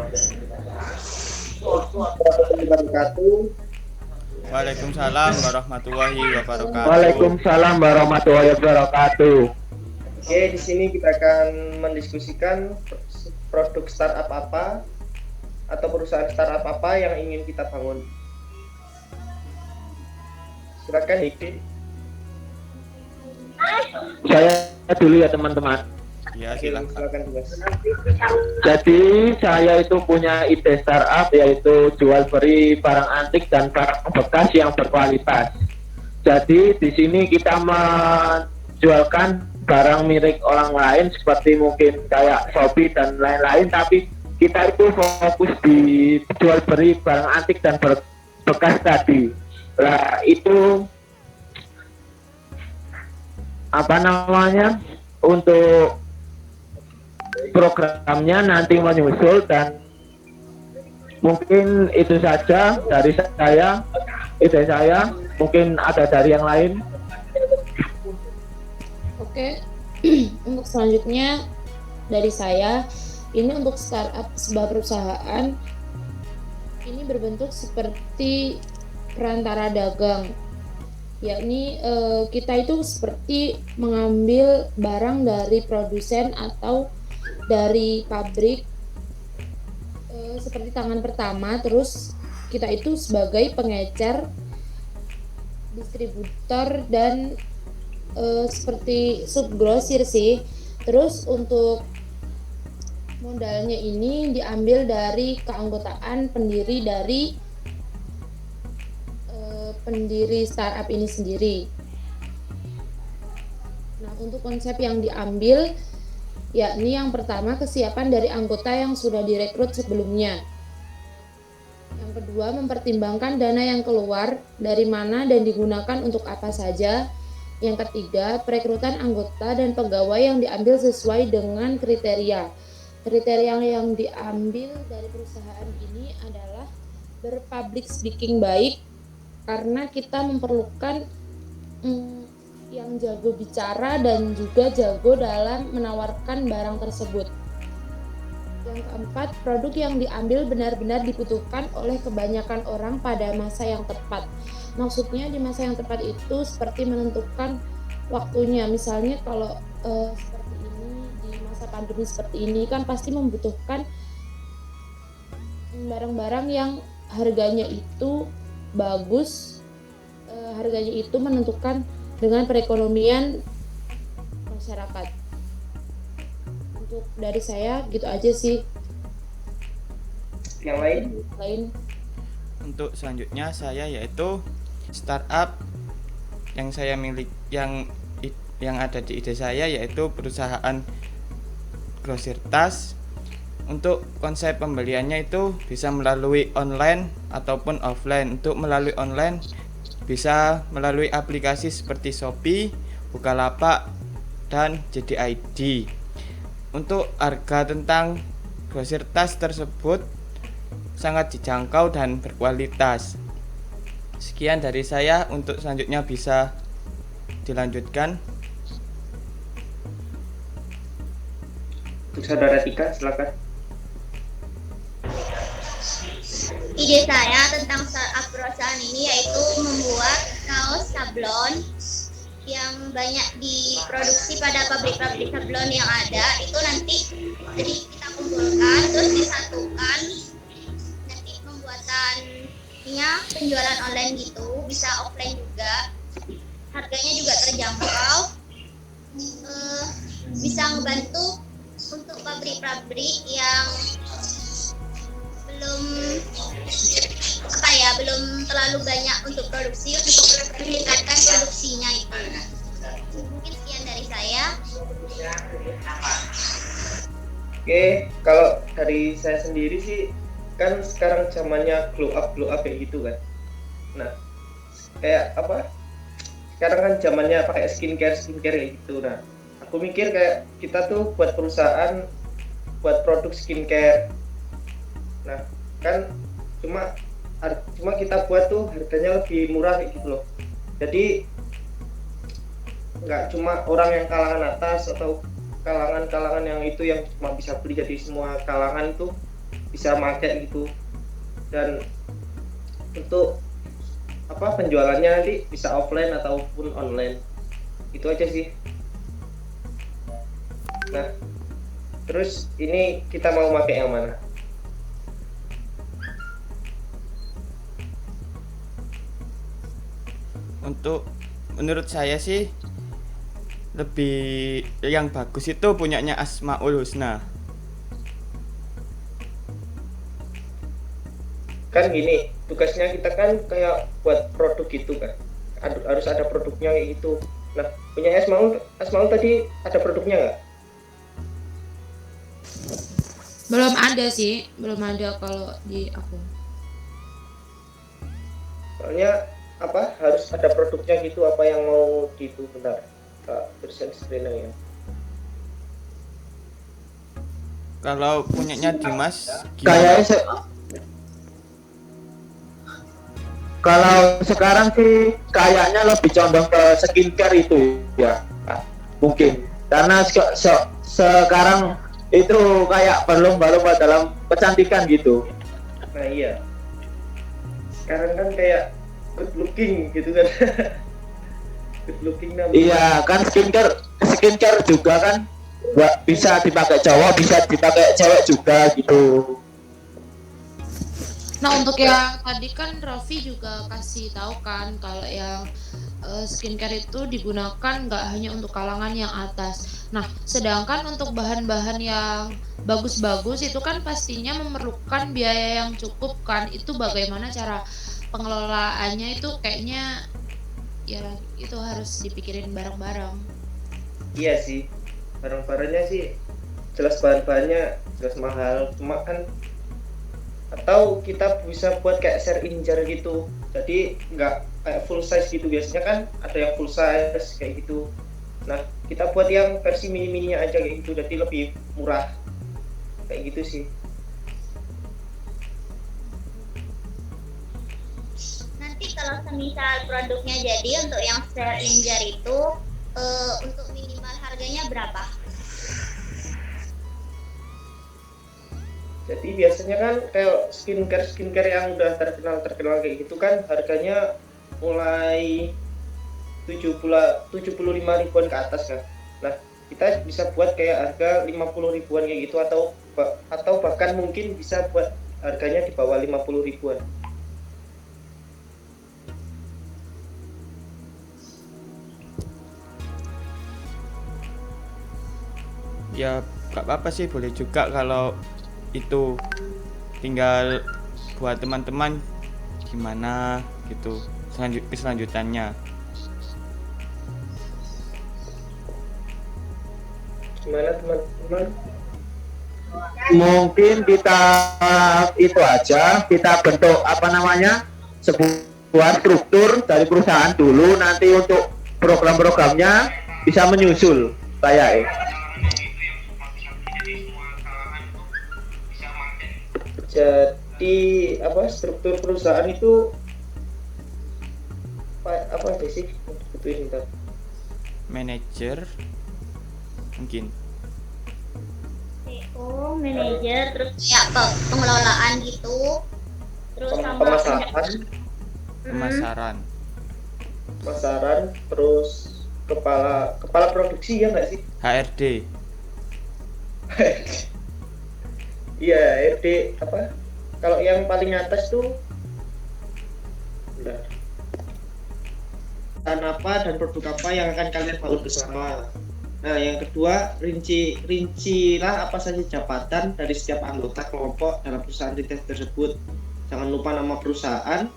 Warahmatullahi wabarakatuh. Waalaikumsalam warahmatullahi wabarakatuh. Waalaikumsalam warahmatullahi wabarakatuh. Oke, di sini kita akan mendiskusikan produk startup apa atau perusahaan startup apa yang ingin kita bangun. Silakan Hikri. Saya dulu ya teman-teman. Ya, Oke, silakan. silakan Mas. Jadi saya itu punya ide startup yaitu jual beli barang antik dan barang bekas yang berkualitas. Jadi di sini kita menjualkan barang milik orang lain seperti mungkin kayak Shopee dan lain-lain, tapi kita itu fokus di jual beli barang antik dan bekas tadi. Nah itu apa namanya, untuk programnya nanti menyusul, dan mungkin itu saja dari saya, ide saya. Mungkin ada dari yang lain. Oke, untuk selanjutnya dari saya, ini untuk startup sebuah perusahaan ini berbentuk seperti perantara dagang, yakni kita itu seperti mengambil barang dari produsen atau dari pabrik seperti tangan pertama, terus kita itu sebagai pengecer, distributor, dan seperti subgrosir sih. Terus untuk modalnya ini diambil dari keanggotaan pendiri dari pendiri startup ini sendiri. Nah, untuk konsep yang diambil yakni yang pertama kesiapan dari anggota yang sudah direkrut sebelumnya. Yang kedua, mempertimbangkan dana yang keluar dari mana dan digunakan untuk apa saja. Yang ketiga, perekrutan anggota dan pegawai yang diambil sesuai dengan kriteria. Kriteria yang diambil dari perusahaan ini adalah berpublic speaking baik, karena kita memerlukan yang jago bicara dan juga jago dalam menawarkan barang tersebut. Yang keempat, produk yang diambil benar-benar dibutuhkan oleh kebanyakan orang pada masa yang tepat. Maksudnya di masa yang tepat itu seperti menentukan waktunya. Misalnya kalau seperti ini di masa pandemi seperti ini kan pasti membutuhkan barang-barang yang harganya itu bagus, harganya itu menentukan dengan perekonomian masyarakat. Untuk dari saya gitu aja sih. Yang lain? Untuk selanjutnya saya yaitu startup yang saya milik yang ada di ide saya yaitu perusahaan grosir tas. Untuk konsep pembeliannya itu bisa melalui online ataupun offline. Untuk melalui online bisa melalui aplikasi seperti Shopee, Bukalapak, dan JDID. Untuk harga tentang grosir tas tersebut sangat dijangkau dan berkualitas. Sekian dari saya, untuk selanjutnya bisa dilanjutkan. Untuk saudara Tika, silakan. Ide saya tentang startup perusahaan ini yaitu membuat kaos sablon yang banyak diproduksi pada pabrik-pabrik sablon yang ada. Itu nanti jadi kita kumpulkan terus disatukan, nanti pembuatannya penjualan online gitu, bisa offline juga, harganya juga terjangkau, bisa membantu untuk pabrik-pabrik yang belum terlalu banyak untuk produksi, untuk meningkatkan produksinya itu. Mungkin sekian dari saya. Oke, kalau dari saya sendiri sih, kan sekarang zamannya glow up kayak gitu kan. Nah, kayak apa? Sekarang kan zamannya pakai skincare kayak gitu. Nah, aku mikir kayak kita tuh buat perusahaan buat produk skincare. Nah, kan cuma kita buat tuh harganya lebih murah kayak gitu loh. Jadi nggak cuma orang yang kalangan atas atau kalangan yang itu yang cuma bisa beli, jadi semua kalangan tuh bisa pakai gitu. Dan untuk penjualannya nanti bisa offline ataupun online, itu aja sih. Nah, terus ini kita mau pakai yang mana? Untuk menurut saya sih lebih yang bagus itu punyanya Asmaul Husna. Kan gini, tugasnya kita kan kayak buat produk gitu kan, harus ada produknya kayak gitu. Nah, punya Asmaul tadi ada produknya nggak? Belum ada sih, belum ada kalau di aku. Soalnya harus ada produknya gitu, apa yang mau gitu. Bentar, present screen ya. Kalau punyanya Dimas Kayaknya gimana? kalau sekarang sih kayaknya lebih condong ke skincare itu ya, mungkin karena sekarang itu kayak berlomba-lomba dalam kecantikan gitu. Nah iya, sekarang kan kayak good looking gitu kan. Good looking namanya. Iya kan, skincare juga kan bisa dipakai cowok, bisa dipakai cewek juga gitu. Nah, untuk yang tadi kan Raffi juga kasih tahu kan kalau yang skincare itu digunakan nggak hanya untuk kalangan yang atas. Nah, sedangkan untuk bahan-bahan yang bagus-bagus itu kan pastinya memerlukan biaya yang cukup kan. Itu bagaimana cara pengelolaannya itu kayaknya ya itu harus dipikirin bareng-bareng. Iya sih, barang-barangnya sih jelas, bahan-bahannya jelas mahal, cuma kan atau kita bisa buat kayak share in jar gitu, jadi nggak kayak full size gitu. Biasanya kan ada yang full size kayak gitu. Nah, kita buat yang versi mini-mininya aja kayak gitu, jadi lebih murah kayak gitu sih. Nanti kalau semisal produknya jadi untuk yang share in jar itu untuk minimal harganya berapa? Jadi biasanya kan kayak skincare yang udah terkenal kayak gitu kan harganya mulai 75 ribuan ke atas kan. Nah, kita bisa buat kayak harga 50 ribuan kayak gitu, atau bahkan mungkin bisa buat harganya di bawah 50 ribuan. Ya gak apa-apa sih, boleh juga kalau itu, tinggal buat teman-teman gimana gitu keselanjutannya. Gimana teman-teman? Mungkin kita itu aja, kita bentuk sebuah struktur dari perusahaan dulu, nanti untuk program-programnya bisa menyusul kayak Jadi struktur perusahaan itu apa sih? Butuhin bentar. Manajer mungkin. CEO, manajer, terus kayak pengelolaan gitu, terus sama Pemasaran, terus kepala produksi, ya nggak sih? HRD. Iya, RD kalau yang paling atas tuh apa dan produk apa yang akan kalian bangun bersama. Nah, yang kedua, rincilah apa saja jabatan dari setiap anggota kelompok dalam perusahaan retail tersebut. Jangan lupa nama perusahaan.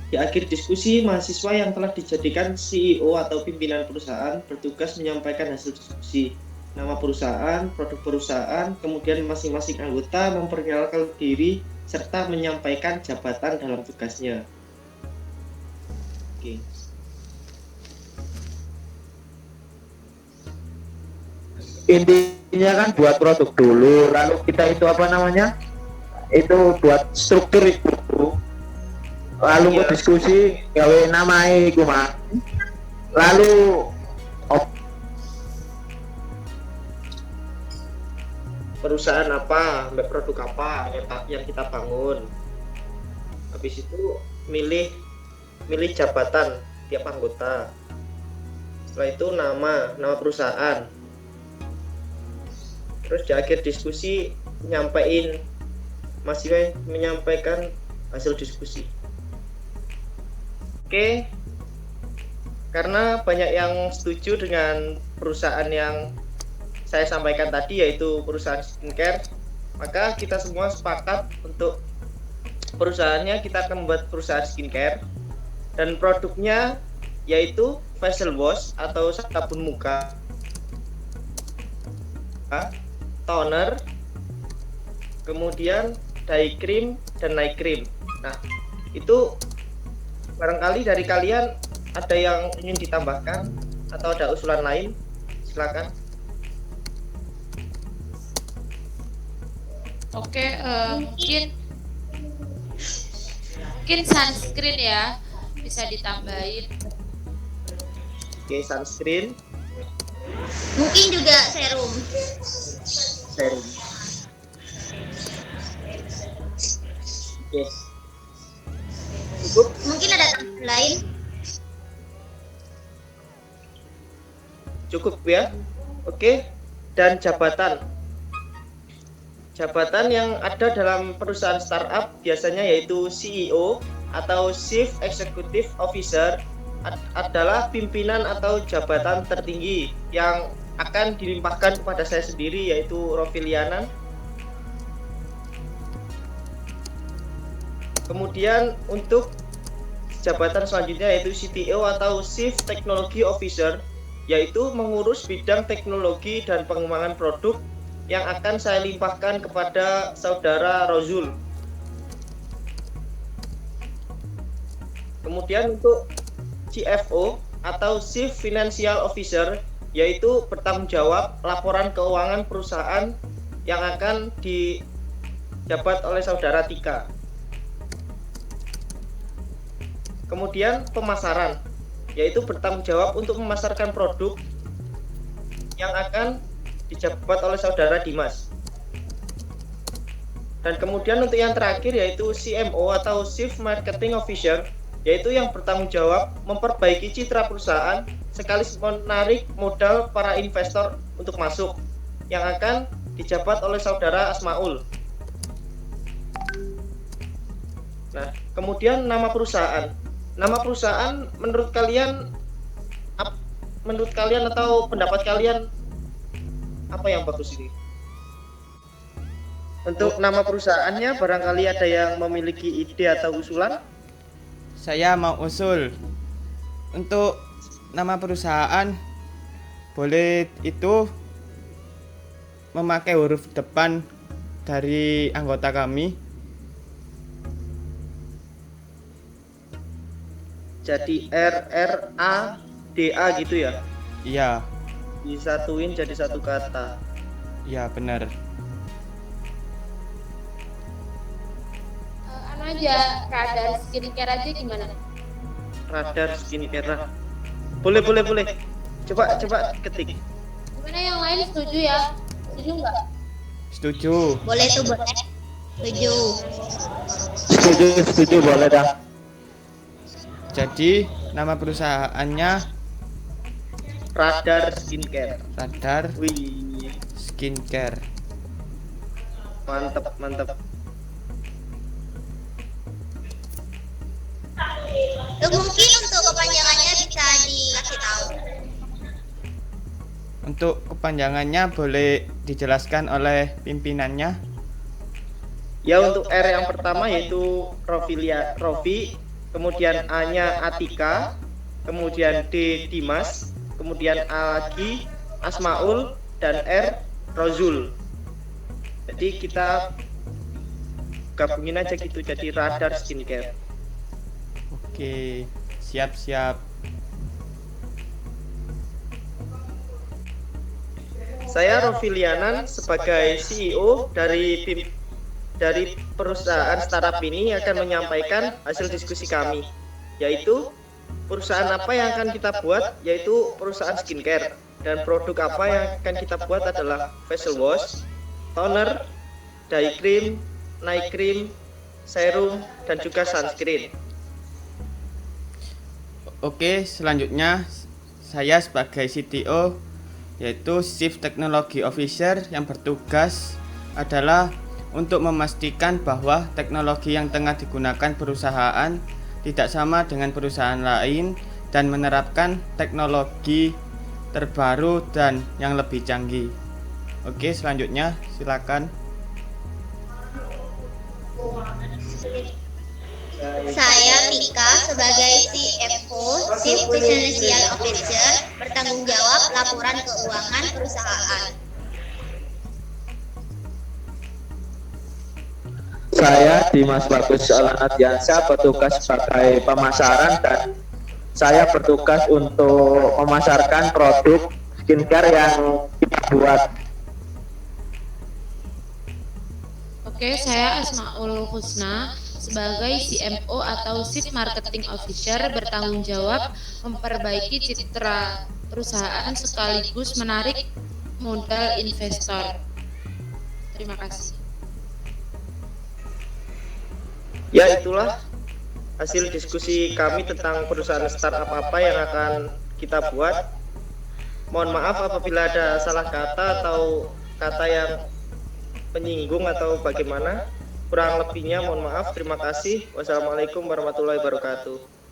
Di akhir diskusi, mahasiswa yang telah dijadikan CEO atau pimpinan perusahaan bertugas menyampaikan hasil diskusi, nama perusahaan, produk perusahaan, kemudian masing-masing anggota memperkenalkan diri serta menyampaikan jabatan dalam tugasnya. Oke. intinya kan buat produk dulu, lalu kita itu itu buat struktur itu, lalu Iya. diskusi gawe namai kumah, lalu perusahaan apa, produk apa yang kita bangun. Habis itu milih jabatan tiap anggota. Setelah itu nama perusahaan. Terus di akhir diskusi menyampaikan hasil diskusi. Oke, karena banyak yang setuju dengan perusahaan yang saya sampaikan tadi, yaitu perusahaan skincare, maka kita semua sepakat untuk perusahaannya kita akan membuat perusahaan skincare, dan produknya yaitu facial wash atau sabun muka, toner, kemudian day cream dan night cream. Nah, itu barangkali dari kalian ada yang ingin ditambahkan atau ada usulan lain, silakan. Oke, mungkin sunscreen ya, bisa ditambahin. Oke, sunscreen, Mungkin juga serum. serum. Oke, cukup. Mungkin ada tambahan lain. Cukup ya. Oke, dan jabatan yang ada dalam perusahaan startup biasanya yaitu CEO atau Chief Executive Officer adalah pimpinan atau jabatan tertinggi yang akan dilimpahkan kepada saya sendiri, yaitu Rovilianan. Kemudian untuk jabatan selanjutnya yaitu CTO atau Chief Technology Officer, yaitu mengurus bidang teknologi dan pengembangan produk yang akan saya limpahkan kepada saudara Rozul. Kemudian untuk CFO atau Chief Financial Officer, yaitu bertanggung jawab laporan keuangan perusahaan yang akan dijabat oleh saudara Tika. Kemudian pemasaran, yaitu bertanggung jawab untuk memasarkan produk yang akan dijabat oleh saudara Dimas. Dan kemudian untuk yang terakhir yaitu CMO atau Chief Marketing Officer, yaitu yang bertanggung jawab memperbaiki citra perusahaan sekaligus menarik modal para investor untuk masuk, yang akan dijabat oleh saudara Asmaul. Nah, kemudian nama perusahaan. Nama perusahaan menurut kalian atau pendapat kalian apa yang bagus ini? Untuk nama perusahaannya barangkali ada yang memiliki ide atau usulan? Saya mau usul untuk nama perusahaan, boleh itu memakai huruf depan dari anggota kami. Jadi RRADA gitu ya? Iya, Disatuin jadi satu kata. iya benar. Anu aja, radar skincare aja gimana? Radar skincare. Boleh. Coba ketik. Gimana yang lain setuju ya? Setuju nggak? Setuju. Boleh tuh, boleh. Setuju. Setuju boleh dah. Jadi nama perusahaannya Radar skincare. Radar Wih, Skincare. mantep. Mungkin untuk kepanjangannya bisa dikasih tahu. Untuk kepanjangannya boleh dijelaskan oleh pimpinannya. Ya, untuk R yang pertama yaitu Rofi, kemudian A-nya Atika, kemudian D Dimas, kemudian A lagi Asmaul, dan R Rozul. Jadi kita gabungin aja gitu jadi Radar Skincare. Oke, siap. Saya Rovilianan sebagai CEO dari perusahaan startup ini akan menyampaikan hasil diskusi kami, yaitu perusahaan apa yang akan kita buat, yaitu perusahaan skincare, dan produk apa yang akan kita buat adalah facial wash, toner, day cream, night cream, serum, dan juga sunscreen. Oke, selanjutnya saya sebagai CTO yaitu Chief Technology Officer yang bertugas adalah untuk memastikan bahwa teknologi yang tengah digunakan perusahaan tidak sama dengan perusahaan lain dan menerapkan teknologi terbaru dan yang lebih canggih. Oke, selanjutnya silakan. Saya Tika sebagai CFO, Chief Financial Officer, bertanggung jawab laporan keuangan perusahaan. Saya Dimas Bagus Alanadiansyah bertugas sebagai pemasaran dan saya bertugas untuk memasarkan produk skincare yang kita buat. Oke, saya Asmaul Husna sebagai CMO atau Chief Marketing Officer bertanggung jawab memperbaiki citra perusahaan sekaligus menarik modal investor. Terima kasih. Ya, itulah hasil diskusi kami tentang perusahaan startup apa yang akan kita buat. Mohon maaf apabila ada salah kata atau kata yang menyinggung atau bagaimana. Kurang lebihnya mohon maaf. Terima kasih. Wassalamualaikum warahmatullahi wabarakatuh.